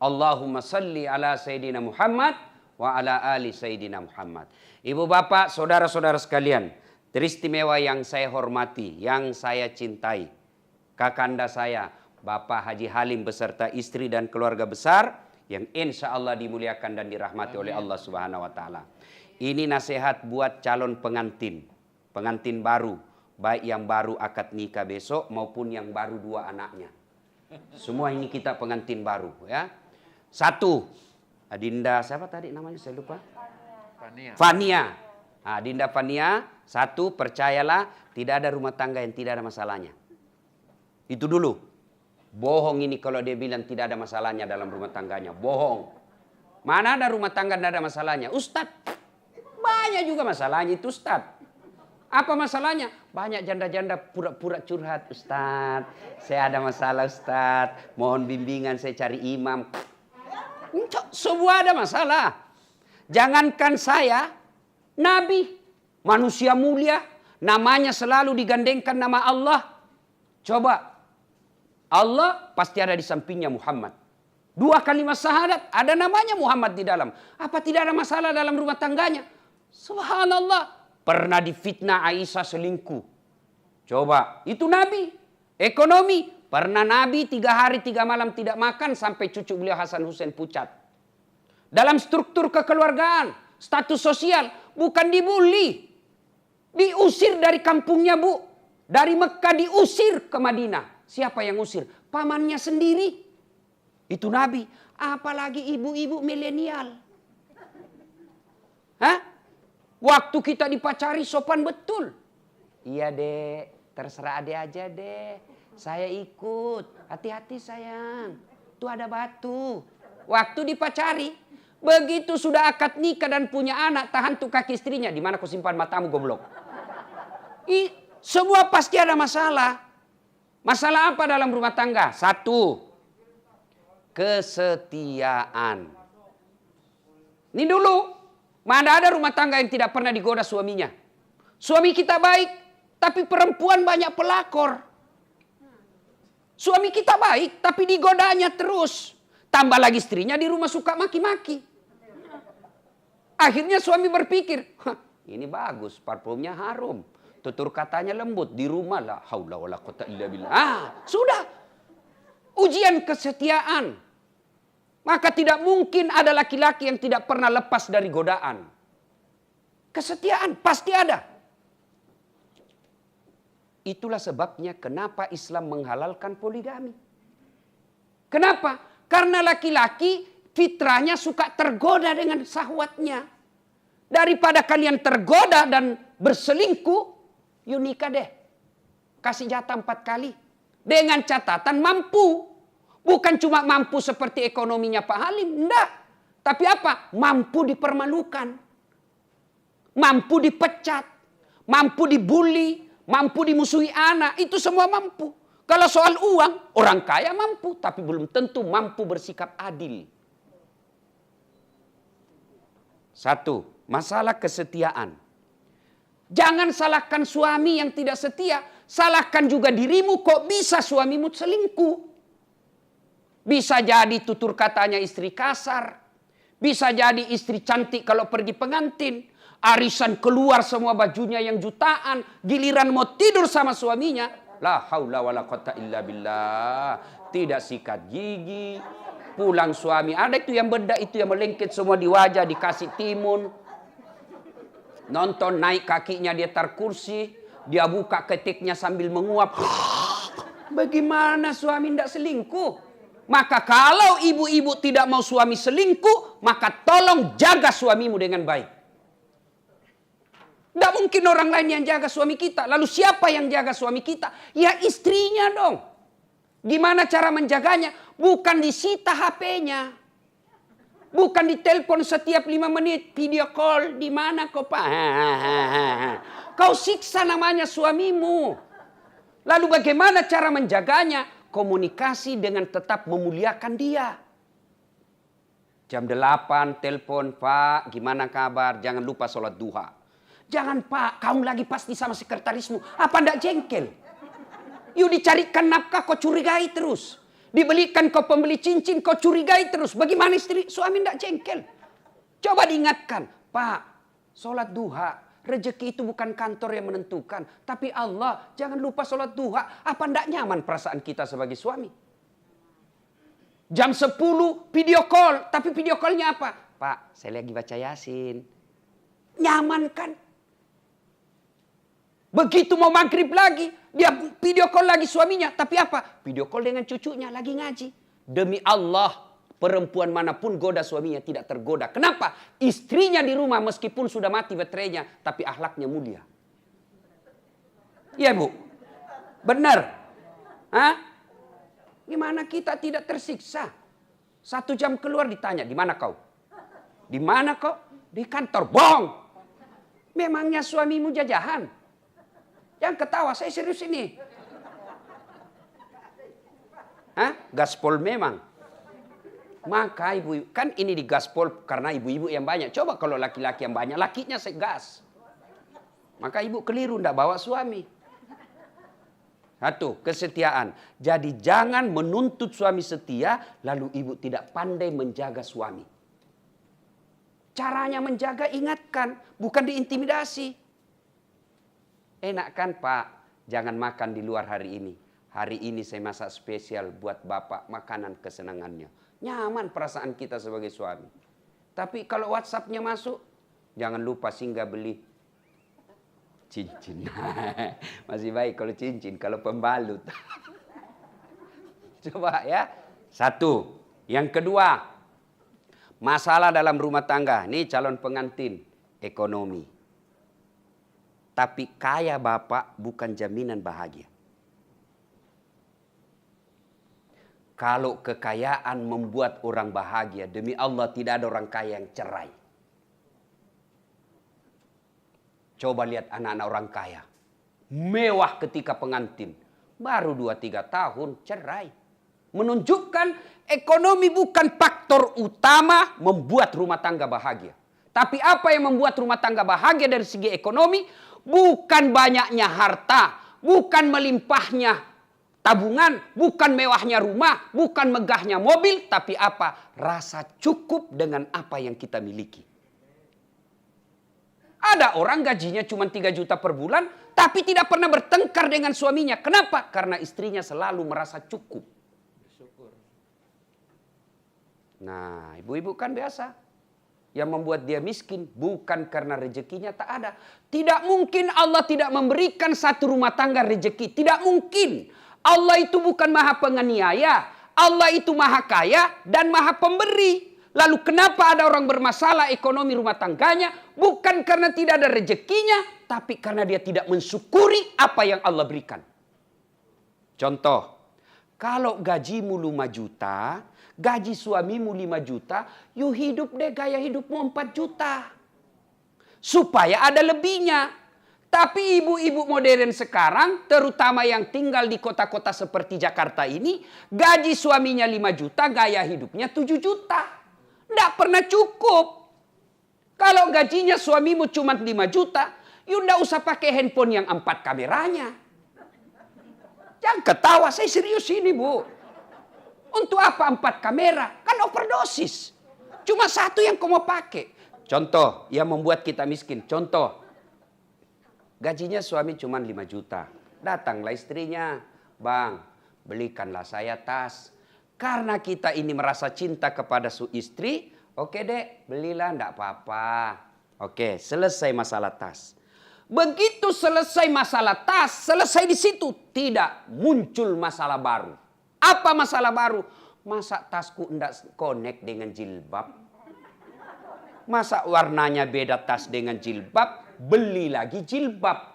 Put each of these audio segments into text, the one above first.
Allahumma salli ala Sayyidina Muhammad wa ala ali Sayyidina Muhammad. Ibu bapak, saudara-saudara sekalian, teristimewa yang saya hormati, yang saya cintai, kakanda saya, Bapak Haji Halim beserta istri dan keluarga besar yang insya Allah dimuliakan dan dirahmati oleh Allah Subhanahu wa Ta'ala. Ini nasihat buat calon pengantin, pengantin baru, baik yang baru akad nikah besok maupun yang baru 2 anaknya. Semua ini kita pengantin baru, ya. 1, Adinda siapa tadi namanya saya lupa. Fania. Adinda Fania, 1, percayalah tidak ada rumah tangga yang tidak ada masalahnya. Itu dulu. Bohong ini kalau dia bilang tidak ada masalahnya dalam rumah tangganya. Bohong. Mana ada rumah tangga tidak ada masalahnya? Ustadz, banyak juga masalahnya itu Ustadz. Apa masalahnya? Banyak janda-janda pura-pura curhat. Ustadz, saya ada masalah Ustadz. Mohon bimbingan saya cari imam. Semua ada masalah. Jangankan saya, Nabi, manusia mulia, namanya selalu digandengkan nama Allah. Coba. Allah pasti ada di sampingnya Muhammad. 2 kalimat syahadat, ada namanya Muhammad di dalam. Apa tidak ada masalah dalam rumah tangganya? Subhanallah. Pernah difitnah Aisyah selingkuh. Coba, itu Nabi. Ekonomi. Pernah Nabi 3 hari 3 malam tidak makan sampai cucu beliau Hasan Hussein pucat. Dalam struktur kekeluargaan, status sosial, bukan dibully. Diusir dari kampungnya, Bu. Dari Mekah diusir ke Madinah. Siapa yang usir? Pamannya sendiri. Itu Nabi. Apalagi ibu-ibu milenial. Hah? Waktu kita dipacari sopan betul. Iya dek, terserah adek aja dek. Saya ikut. Hati-hati sayang. Tuh ada batu. Waktu dipacari. Begitu sudah akad nikah dan punya anak. Tahan tuh kaki istrinya. Di mana kau simpan matamu goblok? Semua pasti ada masalah. Masalah apa dalam rumah tangga? 1, kesetiaan. Ini dulu, mana ada rumah tangga yang tidak pernah digoda suaminya. Suami kita baik, tapi perempuan banyak pelakor. Suami kita baik, tapi digodanya terus. Tambah lagi istrinya di rumah suka maki-maki. Akhirnya suami berpikir, ini bagus, parfumnya harum. Tutur katanya lembut, di rumah la haula wala quwata illa billah. Sudah. Ujian kesetiaan. Maka tidak mungkin ada laki-laki yang tidak pernah lepas dari godaan. Kesetiaan pasti ada. Itulah sebabnya kenapa Islam menghalalkan poligami. Kenapa? Karena laki-laki fitrahnya suka tergoda dengan syahwatnya. Daripada kalian tergoda dan berselingkuh, yuk nikah deh. Kasih jatah 4 kali. Dengan catatan mampu. Bukan cuma mampu seperti ekonominya Pak Halim. Enggak. Tapi apa? Mampu dipermalukan. Mampu dipecat. Mampu dibully. Mampu dimusuhi anak. Itu semua mampu. Kalau soal uang, orang kaya mampu. Tapi belum tentu mampu bersikap adil. 1. Masalah kesetiaan. Jangan salahkan suami yang tidak setia. Salahkan juga dirimu, kok bisa suamimu selingkuh. Bisa jadi tutur katanya istri kasar. Bisa jadi istri cantik kalau pergi pengantin. Arisan keluar semua bajunya yang jutaan. Giliran mau tidur sama suaminya. La haula wala quwata illa billah. Tidak sikat gigi. Pulang suami. Ada itu yang bedak, itu yang melengket semua di wajah. Dikasih timun. Nonton naik kakinya di atas kursi. Dia buka ketiknya sambil menguap. Bagaimana suami tidak selingkuh? Maka kalau ibu-ibu tidak mau suami selingkuh, maka tolong jaga suamimu dengan baik. Tidak mungkin orang lain yang jaga suami kita. Lalu siapa yang jaga suami kita? Ya istrinya dong. Gimana cara menjaganya? Bukan disita HP-nya. Bukan ditelepon setiap 5 menit. Video call. Di mana kau Pak? Kau siksa namanya suamimu. Lalu bagaimana cara menjaganya? Komunikasi dengan tetap memuliakan dia. Jam 8 telepon, Pak gimana kabar? Jangan lupa sholat duha. Jangan Pak, kamu lagi pasti sama sekretarismu. Apa ndak jengkel? Yuk dicarikan nafkah kau curigai terus. Dibelikan kau pembeli cincin, kau curigai terus. Bagaimana istri suami tidak jengkel? Coba diingatkan, Pak, sholat duha. Rezeki itu bukan kantor yang menentukan. Tapi Allah, jangan lupa sholat duha. Apa tidak nyaman perasaan kita sebagai suami? Jam 10 video call. Tapi video callnya apa? Pak, saya lagi baca Yasin. Nyaman kan? Begitu mau maghrib lagi, dia video call lagi suaminya. Tapi apa? Video call dengan cucunya lagi ngaji. Demi Allah, perempuan manapun goda suaminya tidak tergoda. Kenapa? Istrinya di rumah meskipun sudah mati baterainya, tapi akhlaknya mulia. Iya Bu? Benar? Hah? Gimana kita tidak tersiksa? 1 jam keluar ditanya, di mana kau? Di mana kau? Di kantor. Bohong! Memangnya suamimu jajahan? Yang ketawa, saya serius ini. Hah? Gaspol memang. Maka ibu, kan ini di gaspol karena ibu-ibu yang banyak. Coba kalau laki-laki yang banyak, lakinya segas. Maka ibu keliru, ndak bawa suami. 1, kesetiaan. Jadi jangan menuntut suami setia, lalu ibu tidak pandai menjaga suami. Caranya menjaga, ingatkan, bukan diintimidasi. Enak kan Pak, jangan makan di luar hari ini. Hari ini saya masak spesial buat Bapak, makanan kesenangannya. Nyaman perasaan kita sebagai suami. Tapi kalau WhatsApp-nya masuk, jangan lupa singgah beli cincin. Masih baik kalau cincin, kalau pembalut. Coba ya. 1. Yang kedua, masalah dalam rumah tangga. Ini calon pengantin, ekonomi. Tapi kaya bapak bukan jaminan bahagia. Kalau kekayaan membuat orang bahagia, demi Allah tidak ada orang kaya yang cerai. Coba lihat anak-anak orang kaya. Mewah ketika pengantin. Baru 2-3 tahun cerai. Menunjukkan ekonomi bukan faktor utama membuat rumah tangga bahagia. Tapi apa yang membuat rumah tangga bahagia dari segi ekonomi? Bukan banyaknya harta, bukan melimpahnya tabungan, bukan mewahnya rumah, bukan megahnya mobil, tapi apa? Rasa cukup dengan apa yang kita miliki. Ada orang gajinya cuma 3 juta per bulan, tapi tidak pernah bertengkar dengan suaminya. Kenapa? Karena istrinya selalu merasa cukup. Nah, ibu-ibu kan biasa. Yang membuat dia miskin bukan karena rezekinya tak ada. Tidak mungkin Allah tidak memberikan satu rumah tangga rezeki. Tidak mungkin. Allah itu bukan maha penganiaya. Allah itu maha kaya dan maha pemberi. Lalu kenapa ada orang bermasalah ekonomi rumah tangganya? Bukan karena tidak ada rezekinya, tapi karena dia tidak mensyukuri apa yang Allah berikan. Contoh, kalau gajimu 5 juta, gaji suamimu 5 juta, you hidup deh gaya hidupmu 4 juta. Supaya ada lebihnya. Tapi ibu-ibu modern sekarang, terutama yang tinggal di kota-kota seperti Jakarta ini, gaji suaminya 5 juta, gaya hidupnya 7 juta. Tidak pernah cukup. Kalau gajinya suamimu cuma 5 juta, you tidak usah pakai handphone yang 4 kameranya. Jangan ketawa, saya serius ini Bu. Untuk apa 4 kamera? Kan overdosis. Cuma 1 yang kau mau pakai. Contoh yang membuat kita miskin. Contoh. Gajinya suami cuma 5 juta. Datanglah istrinya. Bang, belikanlah saya tas. Karena kita ini merasa cinta kepada istri. Oke dek, belilah, enggak apa-apa. Oke, selesai masalah tas. Begitu selesai masalah tas, selesai di situ. Tidak muncul masalah baru. Apa masalah baru? Masa tasku enggak connect dengan jilbab? Masa warnanya beda tas dengan jilbab? Beli lagi jilbab.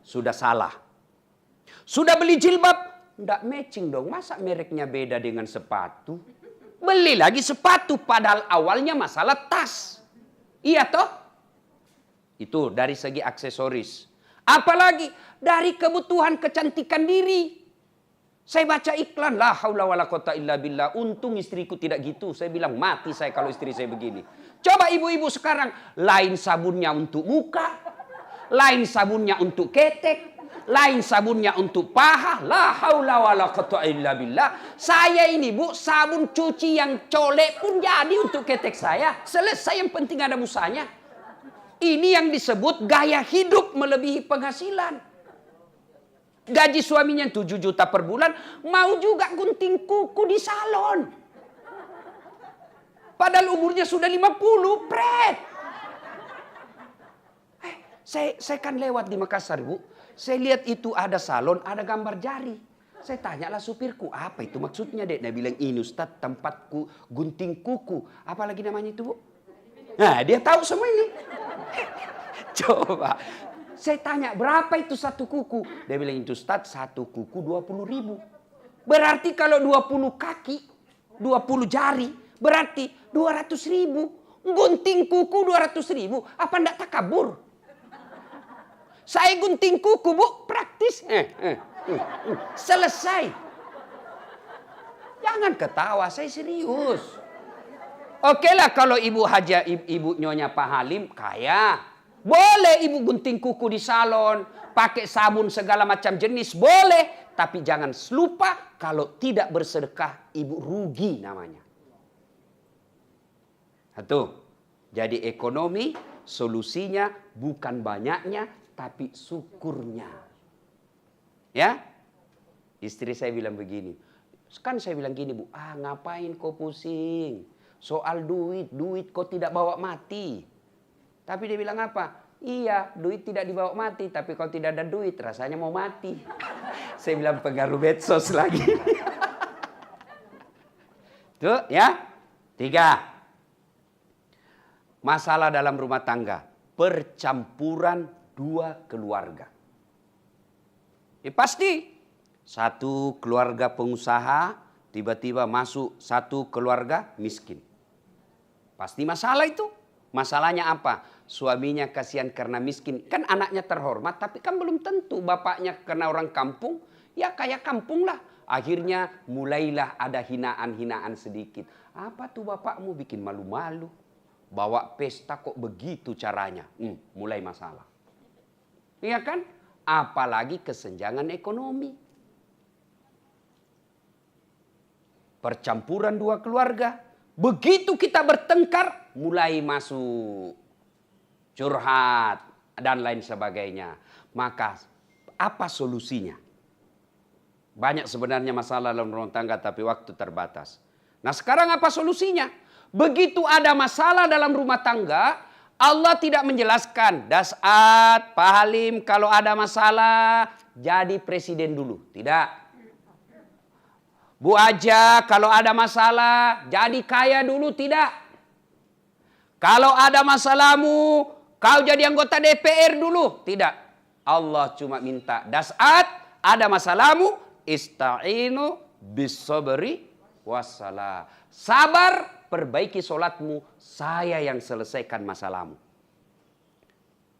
Sudah salah. Sudah beli jilbab? Enggak matching dong. Masa mereknya beda dengan sepatu? Beli lagi sepatu. Padahal awalnya masalah tas. Iya toh? Itu dari segi aksesoris. Apalagi dari kebutuhan kecantikan diri. Saya baca iklan, la haula wala quwata illa billah. Untung istriku tidak gitu. Saya bilang mati saya kalau istri saya begini. Coba ibu-ibu sekarang, lain sabunnya untuk muka, lain sabunnya untuk ketek, lain sabunnya untuk paha. La haula wala quwwata illa billah. Saya ini Bu, sabun cuci yang colek pun jadi untuk ketek saya. Selesai, yang penting ada busanya. Ini yang disebut gaya hidup melebihi penghasilan. Gaji suaminya 7 juta per bulan, mau juga gunting kuku di salon. Padahal umurnya sudah 50, pret. Saya kan lewat di Makassar, Bu. Saya lihat itu ada salon, ada gambar jari. Saya tanyalah supirku, apa itu maksudnya, Dek? Dia bilang, ini Ustadz tempatku gunting kuku. Apalagi namanya itu, Bu? Nah, dia tahu semua ini. Coba. Saya tanya, berapa itu satu kuku? Dia bilang, itu Ustadz, satu kuku 20.000. Berarti kalau 20 kaki, 20 jari, berarti 200.000. Gunting kuku 200.000. Apa enggak takabur? Saya gunting kuku, Bu, praktis. Selesai. Jangan ketawa, saya serius. Oke lah kalau ibu Haja, ibu Nyonya Pak Halim kaya. Boleh ibu gunting kuku di salon, pakai sabun segala macam jenis, boleh. Tapi jangan lupa kalau tidak bersedekah, ibu rugi namanya. Satu. Jadi ekonomi solusinya bukan banyaknya, tapi syukurnya. Ya? Istri saya bilang begini. Kan saya bilang gini, Bu, ngapain kau pusing? Soal duit kau tidak bawa mati. Tapi dia bilang apa? Iya, duit tidak dibawa mati, tapi kalau tidak ada duit rasanya mau mati. Saya bilang pengaruh medsos lagi. Tuh ya. 3. Masalah dalam rumah tangga. Percampuran 2 keluarga. Pasti. 1 keluarga pengusaha tiba-tiba masuk 1 keluarga miskin. Pasti masalah itu. Masalahnya apa? Suaminya kasihan karena miskin. Kan anaknya terhormat, tapi kan belum tentu bapaknya karena orang kampung. Ya kayak kampung lah. Akhirnya mulailah ada hinaan-hinaan sedikit. Apa tuh bapakmu bikin malu-malu? Bawa pesta kok begitu caranya? Mulai masalah. Iya kan? Apalagi kesenjangan ekonomi. Percampuran 2 keluarga. Begitu kita bertengkar, mulai masuk curhat dan lain sebagainya. Maka apa solusinya? Banyak sebenarnya masalah dalam rumah tangga, tapi waktu terbatas. Nah sekarang apa solusinya? Begitu ada masalah dalam rumah tangga, Allah tidak menjelaskan, Das'at, Pak Halim, kalau ada masalah jadi presiden dulu. Tidak. Bu Aja, kalau ada masalah, jadi kaya dulu, tidak. Kalau ada masalahmu, kau jadi anggota DPR dulu, tidak. Allah cuma minta, Das'at, ada masalahmu, ista'inu bis-sabri wassalah. Sabar, perbaiki solatmu, saya yang selesaikan masalahmu.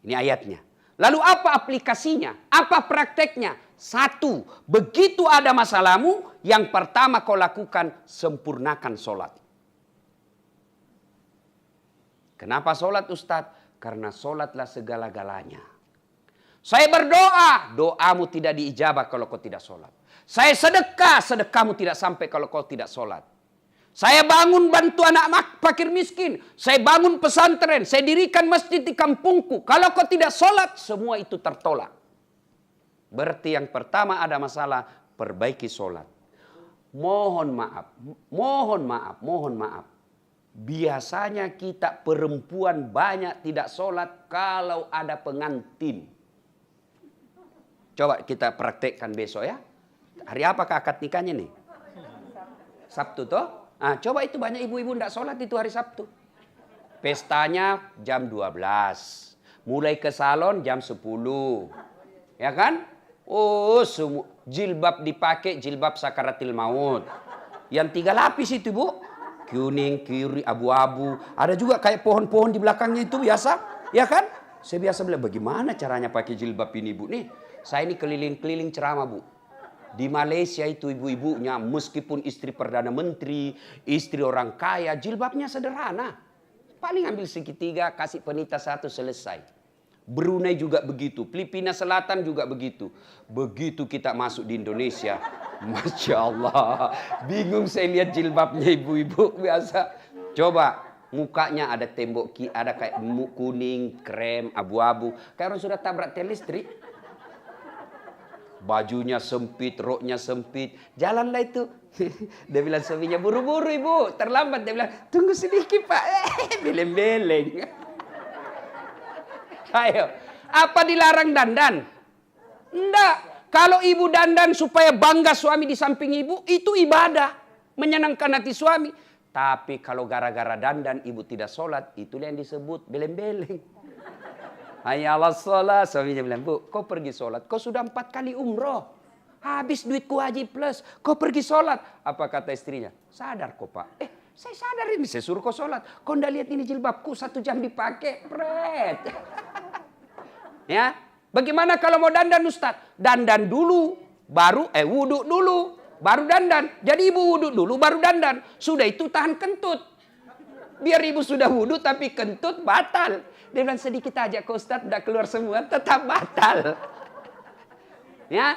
Ini ayatnya. Lalu apa aplikasinya? Apa prakteknya? 1, begitu ada masalahmu, yang pertama kau lakukan, sempurnakan solat. Kenapa solat, Ustadz? Karena solatlah segala-galanya. Saya berdoa, doamu tidak diijabah kalau kau tidak solat. Saya sedekah, sedekahmu tidak sampai kalau kau tidak solat. Saya bangun bantu anak fakir miskin. Saya bangun pesantren. Saya dirikan masjid di kampungku. Kalau kau tidak solat, semua itu tertolak. Berarti yang pertama ada masalah, perbaiki solat. Mohon maaf. Biasanya kita perempuan banyak tidak solat kalau ada pengantin. Coba kita praktekkan besok ya. Hari apakah akad nikahnya nih? Sabtu toh? Coba itu banyak ibu-ibu tidak sholat itu hari Sabtu. Pestanya jam 12. Mulai ke salon jam 10. Ya kan? Oh, jilbab dipakai, jilbab sakaratil maut. Yang 3 lapis itu, Bu. Kuning, kiri, abu-abu. Ada juga kayak pohon-pohon di belakangnya itu biasa. Ya kan? Saya biasa bilang, bagaimana caranya pakai jilbab ini, Bu? Nih, saya ini keliling-keliling ceramah, Bu. Di Malaysia itu ibu-ibunya meskipun istri Perdana Menteri, istri orang kaya, jilbabnya sederhana. Paling ambil segitiga, kasih penita 1, selesai. Brunei juga begitu. Filipina Selatan juga begitu. Begitu kita masuk di Indonesia, Masya Allah. Bingung saya lihat jilbabnya ibu-ibu biasa. Coba mukanya ada tembok, ada kayak kuning, krem, abu-abu. Kayak orang sudah tabrak tiang listrik. Bajunya sempit, roknya sempit. Jalanlah itu. Dia bilang suaminya, buru-buru ibu, terlambat. Dia bilang, tunggu sedikit pak. Beleng-beleng. Ayo, apa dilarang dandan? Enggak. Kalau ibu dandan supaya bangga suami di samping ibu, itu ibadah. Menyenangkan hati suami. Tapi kalau gara-gara dandan ibu tidak sholat, itulah yang disebut beleng-beleng. Hayya 'alas shalah. Suaminya bilang, bu, kau pergi sholat. Kau sudah 4 kali umroh. Habis duitku haji plus. Kau pergi sholat. Apa kata istrinya? Sadar kok pak. Saya sadar ini. Saya suruh kau sholat. Kau ndak lihat ini jilbabku 1 jam dipakai. Pret. Ya. Bagaimana kalau mau dandan Ustaz? Dandan dulu. Baru wudhu dulu. Baru dandan. Jadi ibu wudhu dulu baru dandan. Sudah itu tahan kentut. Biar ibu sudah wudhu tapi kentut batal. Dia bilang sedikit aja ke Ustaz. Udah keluar semua. Tetap batal. Ya.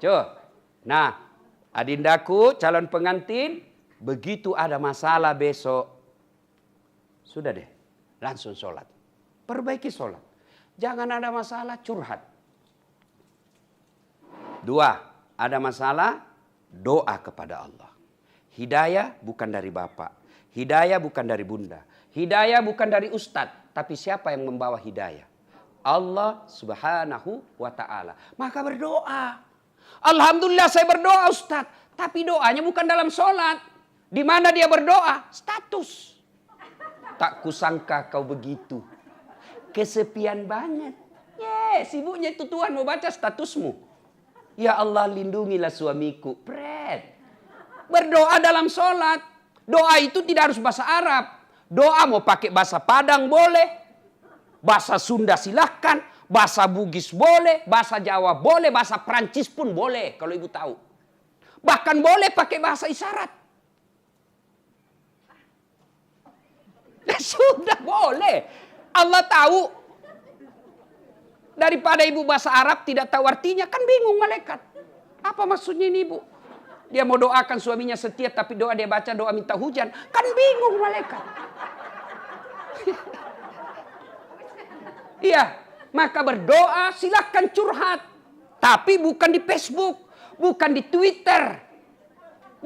Coba. Nah. Adindaku calon pengantin. Begitu ada masalah besok. Sudah deh. Langsung sholat. Perbaiki sholat. Jangan ada masalah curhat. 2. Ada masalah. Doa kepada Allah. Hidayah bukan dari bapak. Hidayah bukan dari bunda. Hidayah bukan dari ustadz. Tapi siapa yang membawa hidayah? Allah subhanahu wa ta'ala. Maka berdoa. Alhamdulillah saya berdoa ustadz. Tapi doanya bukan dalam sholat. Di mana dia berdoa? Status. Tak kusangka kau begitu. Kesepian banget. Sibuknya itu Tuhan mau baca statusmu. Ya Allah lindungilah suamiku. Pret. Berdoa dalam sholat. Doa itu tidak harus bahasa Arab. Doa mau pakai bahasa Padang boleh. Bahasa Sunda silahkan. Bahasa Bugis boleh. Bahasa Jawa boleh. Bahasa Perancis pun boleh. Kalau ibu tahu. Bahkan boleh pakai bahasa isyarat. Sudah boleh. Allah tahu. Daripada ibu bahasa Arab tidak tahu artinya, kan bingung malaikat. Apa maksudnya ini ibu? Dia mau doakan suaminya setia tapi doa dia baca doa minta hujan. Kan bingung malaikat. Iya, maka berdoa silahkan curhat. Tapi bukan di Facebook, bukan di Twitter,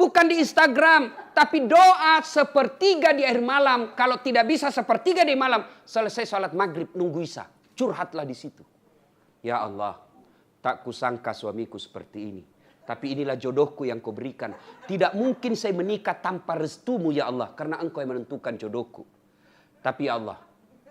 bukan di Instagram. Tapi doa sepertiga di akhir malam. Kalau tidak bisa sepertiga di malam, selesai sholat maghrib nunggu isya. Curhatlah di situ. Ya Allah, tak kusangka suamiku seperti ini. Tapi inilah jodohku yang kau berikan. Tidak mungkin saya menikah tanpa restumu ya Allah. Karena engkau yang menentukan jodohku. Tapi ya Allah,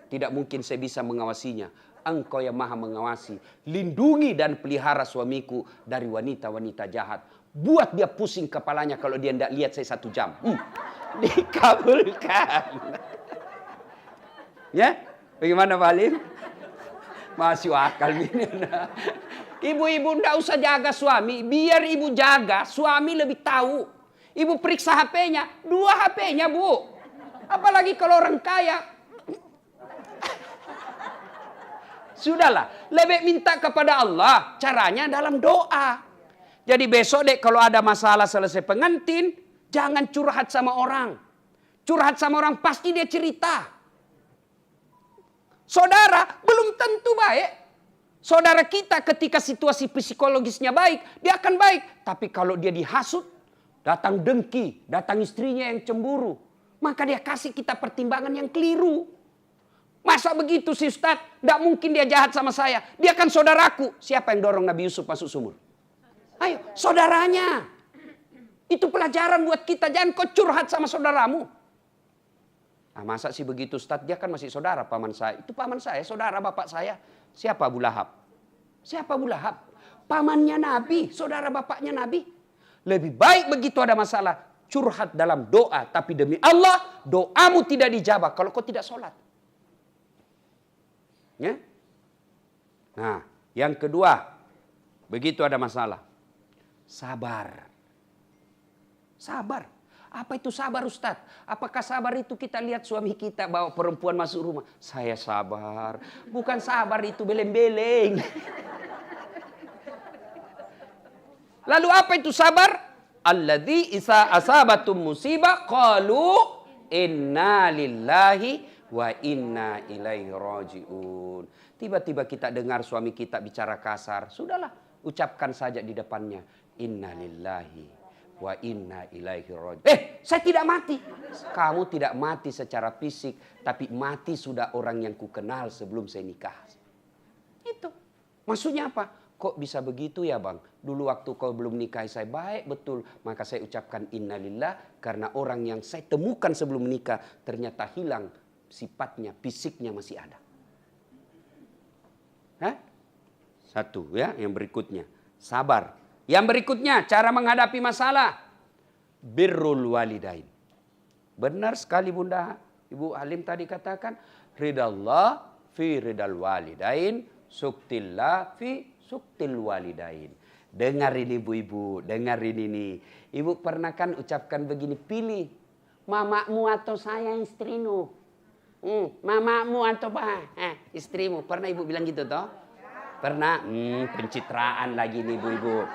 tidak mungkin saya bisa mengawasinya. Engkau yang maha mengawasi. Lindungi dan pelihara suamiku dari wanita-wanita jahat. Buat dia pusing kepalanya kalau dia tidak lihat saya 1 jam. Dikabulkan. Ya, bagaimana Pak Alim? Masih akal ini. Ibu-ibu ndak usah jaga suami. Biar ibu jaga, suami lebih tahu. Ibu periksa HP-nya. 2 HP-nya bu. Apalagi kalau orang kaya. Sudahlah. Lebih minta kepada Allah. Caranya dalam doa. Jadi besok dek kalau ada masalah selesai pengantin. Jangan curhat sama orang. Curhat sama orang pasti dia cerita. Saudara belum tentu baik. Saudara kita ketika situasi psikologisnya baik, dia akan baik. Tapi kalau dia dihasut, datang dengki, datang istrinya yang cemburu, maka dia kasih kita pertimbangan yang keliru. Masa begitu sih Ustaz? Tidak mungkin dia jahat sama saya. Dia kan saudaraku. Siapa yang dorong Nabi Yusuf masuk sumur? Ayo, saudaranya. Itu pelajaran buat kita. Jangan kau curhat sama saudaramu. Nah, masa sih begitu Ustaz? Dia kan masih saudara paman saya. Itu paman saya, saudara bapak saya. Siapa Abu Lahab? Siapa Abu Lahab? Pamannya Nabi, saudara bapaknya Nabi. Lebih baik begitu ada masalah. Curhat dalam doa. Tapi demi Allah, doamu tidak dijabah kalau kau tidak sholat. Ya? Nah, yang kedua. Begitu ada masalah. Sabar. Sabar. Apa itu sabar Ustadz? Apakah sabar itu kita lihat suami kita bawa perempuan masuk rumah? Saya sabar. Bukan sabar itu beleng-beleng. Lalu apa itu sabar? Alladzi isa asabatum musibah qalu inna lillahi wa inna ilaihi rajiun. Tiba-tiba kita dengar suami kita bicara kasar. Sudahlah, ucapkan saja di depannya. Inna lillahi wa inna ilaihi rajiun. Saya tidak mati. Kamu tidak mati secara fisik. Tapi mati sudah orang yang kukenal sebelum saya nikah. Itu. Maksudnya apa? Kok bisa begitu ya bang? Dulu waktu kau belum nikah saya baik betul. Maka saya ucapkan innalillah. Karena orang yang saya temukan sebelum menikah ternyata hilang sifatnya, fisiknya masih ada. Hah? Satu ya, yang berikutnya. Sabar. Yang berikutnya, cara menghadapi masalah. Birrul walidain. Benar sekali Bunda. Ibu Halim tadi katakan. Ridallah fi ridal walidain. Suktillah fi suktil walidain. Dengar ini ibu-ibu, dengar ini. Ibu pernah kan ucapkan begini, pilih mamamu atau saya istrimu. Mamamu atau istrimu. Pernah ibu bilang gitu toh? Pernah? Pencitraan lagi nih ibu-ibu.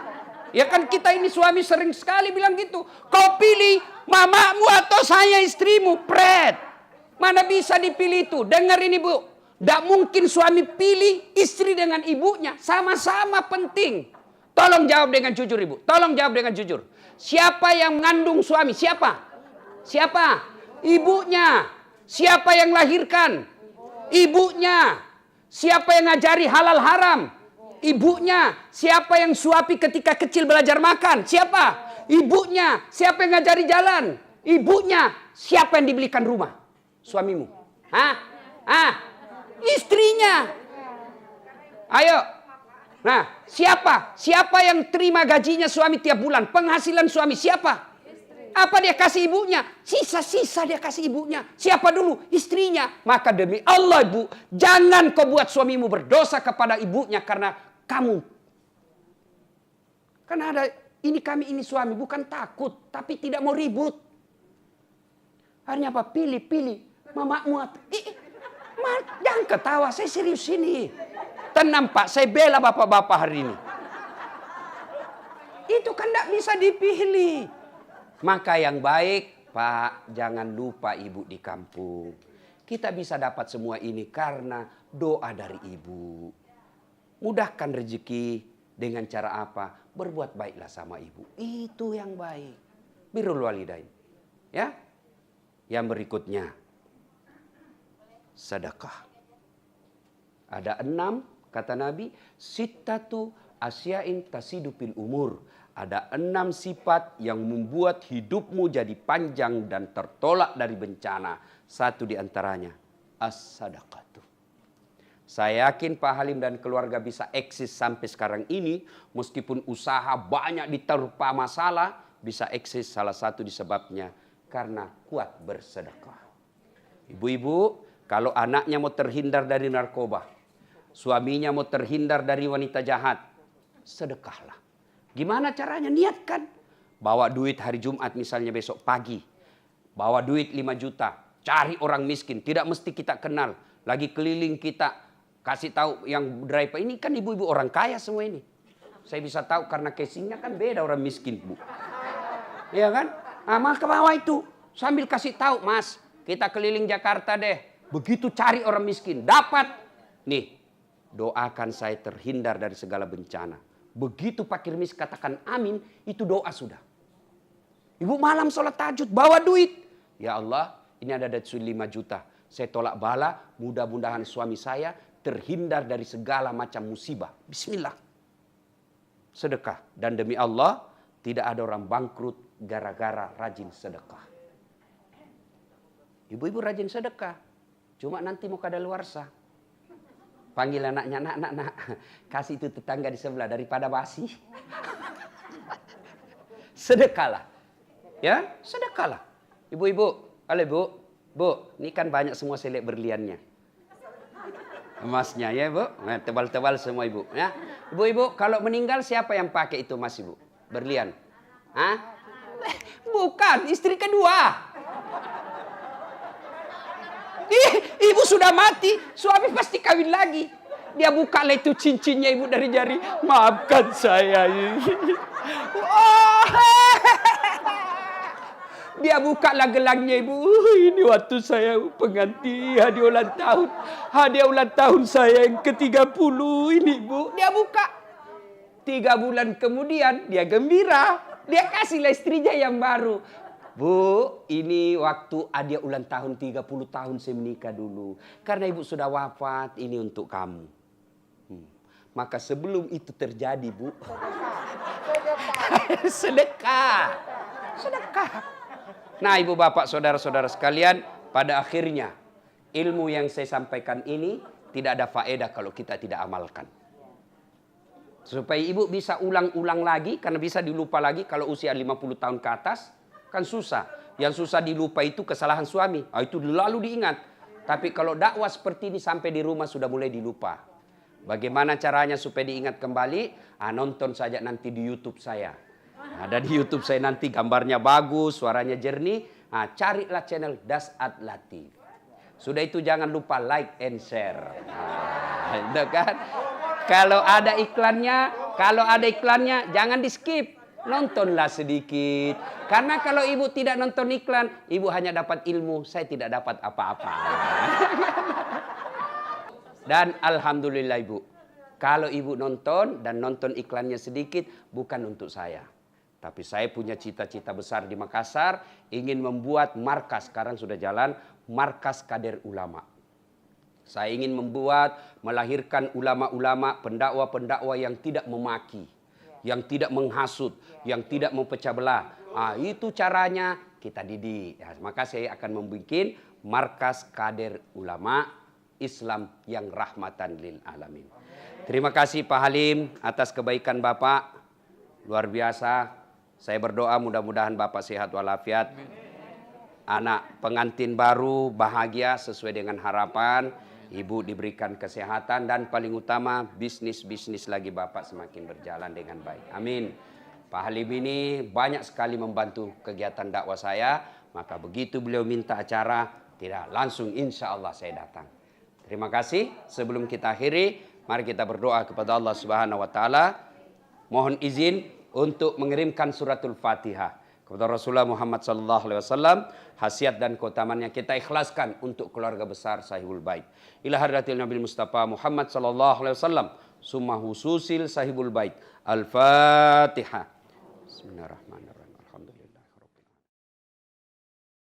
Ya kan kita ini suami sering sekali bilang gitu. Kau pilih mamamu atau saya istrimu, pret. Mana bisa dipilih itu? Dengar ini bu. Tidak mungkin suami pilih istri dengan ibunya. Sama-sama penting. Tolong jawab dengan jujur ibu. Tolong jawab dengan jujur. Siapa yang mengandung suami? Siapa? Siapa? Ibunya. Siapa yang lahirkan? Ibunya. Siapa yang ngajari halal haram? Ibunya. Siapa yang suapi ketika kecil belajar makan? Siapa? Ibunya. Siapa yang ngajari jalan? Ibunya. Siapa yang dibelikan rumah? Suamimu. Istrinya. Ayo. Nah, siapa? Siapa yang terima gajinya suami tiap bulan? Penghasilan suami siapa? Apa dia kasih ibunya? Sisa-sisa dia kasih ibunya. Siapa dulu? Istrinya. Maka demi Allah ibu, jangan kau buat suamimu berdosa kepada ibunya karena kamu. Karena ada kami ini suami bukan takut, tapi tidak mau ribut. Akhirnya apa? Pilih. Mamamu. Jangan ketawa, saya serius ini. Tenang Pak, saya bela bapak-bapak hari ini. Itu kan tidak bisa dipilih. Maka yang baik, Pak, jangan lupa ibu di kampung. Kita bisa dapat semua ini karena doa dari ibu. Mudahkan rezeki dengan cara apa? Berbuat baiklah sama ibu. Itu yang baik. Birrul walidain. Ya. Yang berikutnya. Sedekah. Ada 6 kata Nabi, sittatu asyain tasidupil umur. Ada 6 sifat yang membuat hidupmu jadi panjang dan tertolak dari bencana. Satu di antaranya as-sadaqatu. Saya yakin Pak Halim dan keluarga bisa eksis sampai sekarang ini meskipun usaha banyak diterpa masalah, bisa eksis salah satu disebabnya karena kuat bersedekah. Ibu-ibu, kalau anaknya mau terhindar dari narkoba, suaminya mau terhindar dari wanita jahat, sedekahlah. Gimana caranya? Niatkan. Bawa duit hari Jumat misalnya besok pagi. Bawa duit 5 juta. Cari orang miskin. Tidak mesti kita kenal. Lagi keliling kita. Kasih tahu yang driver. Ini kan ibu-ibu orang kaya semua ini. Saya bisa tahu karena casingnya kan beda orang miskin bu. Iya kan? Maka bawa itu. Sambil kasih tahu, Mas. Kita keliling Jakarta deh. Begitu cari orang miskin, dapat. Nih, doakan saya terhindar dari segala bencana. Begitu Pak Kirmis katakan amin, itu doa sudah. Ibu malam sholat tahajud, bawa duit. Ya Allah, ini ada duit 5 juta. Saya tolak bala, mudah-mudahan suami saya terhindar dari segala macam musibah. Bismillah. Sedekah. Dan demi Allah, tidak ada orang bangkrut gara-gara rajin sedekah. Ibu-ibu rajin sedekah. Cuma nanti mau kadaluarsa. Panggil anaknya, nak. Kasih itu tetangga di sebelah daripada basi. Sedekahlah. Ya, sedekahlah. Ibu-ibu, halo bu. Bu, ini kan banyak semua selek berliannya. Emasnya ya bu. Nah, tebal-tebal semua ibu. Ya. Ibu-ibu, kalau meninggal siapa yang pakai itu emas ibu? Berlian. Hah? Bukan, istri kedua. Ibu sudah mati, suami pasti kawin lagi. Dia buka lah itu cincinnya ibu dari jari. Maafkan saya. Oh. Dia buka lah gelangnya ibu. Ini waktu saya pengganti hadiah ulang tahun. Hadiah ulang tahun saya yang ke-30 ini ibu. Dia buka. 3 bulan kemudian dia gembira. Dia kasihlah istrinya yang baru. Bu, ini waktu hadiah ulang tahun 30 tahun saya menikah dulu. Karena ibu sudah wafat, ini untuk kamu. Maka sebelum itu terjadi, Bu. Sedekah. Sedekah. Nah, ibu bapak, saudara-saudara sekalian, pada akhirnya ilmu yang saya sampaikan ini tidak ada faedah kalau kita tidak amalkan. Supaya ibu bisa ulang-ulang lagi, karena bisa dilupa lagi kalau usia 50 tahun ke atas. Kan susah. Yang susah dilupa itu kesalahan suami. Itu lalu diingat. Tapi kalau dakwah seperti ini sampai di rumah sudah mulai dilupa. Bagaimana caranya supaya diingat kembali? Nonton saja nanti di YouTube saya. Ada di YouTube saya nanti gambarnya bagus, suaranya jernih. Carilah channel Das'ad Latif. Sudah itu jangan lupa like and share. Kan? Kalau ada iklannya jangan di skip. Nontonlah sedikit. Karena kalau ibu tidak nonton iklan, ibu hanya dapat ilmu, saya tidak dapat apa-apa. Dan alhamdulillah ibu, kalau ibu nonton dan nonton iklannya sedikit, bukan untuk saya. Tapi saya punya cita-cita besar di Makassar, ingin membuat markas, sekarang sudah jalan, markas kader ulama. Saya ingin melahirkan ulama-ulama, pendakwa-pendakwa yang tidak memaki, yang tidak menghasut, yang tidak memecah belah. Itu caranya kita didik. Maka saya akan membuat markas kader ulama Islam yang rahmatan lil alamin. Terima kasih Pak Halim atas kebaikan Bapak. Luar biasa. Saya berdoa mudah-mudahan Bapak sehat walafiat. Anak pengantin baru bahagia sesuai dengan harapan. Ibu diberikan kesehatan dan paling utama bisnis-bisnis lagi Bapak semakin berjalan dengan baik. Amin. Pak Halim ini banyak sekali membantu kegiatan dakwah saya. Maka begitu beliau minta acara, tidak langsung insya Allah saya datang. Terima kasih. Sebelum kita akhiri, mari kita berdoa kepada Allah Subhanahu Wa Taala. Mohon izin untuk mengirimkan suratul Fatihah kepada Rasulullah Muhammad SAW, khasiat dan keutamannya kita ikhlaskan untuk keluarga besar Sahibul Bait. Ila hadratil Nabi Mustafa Muhammad SAW, summa hususil Sahibul Bait. Al-Fatihah. Bismillahirrahmanirrahim.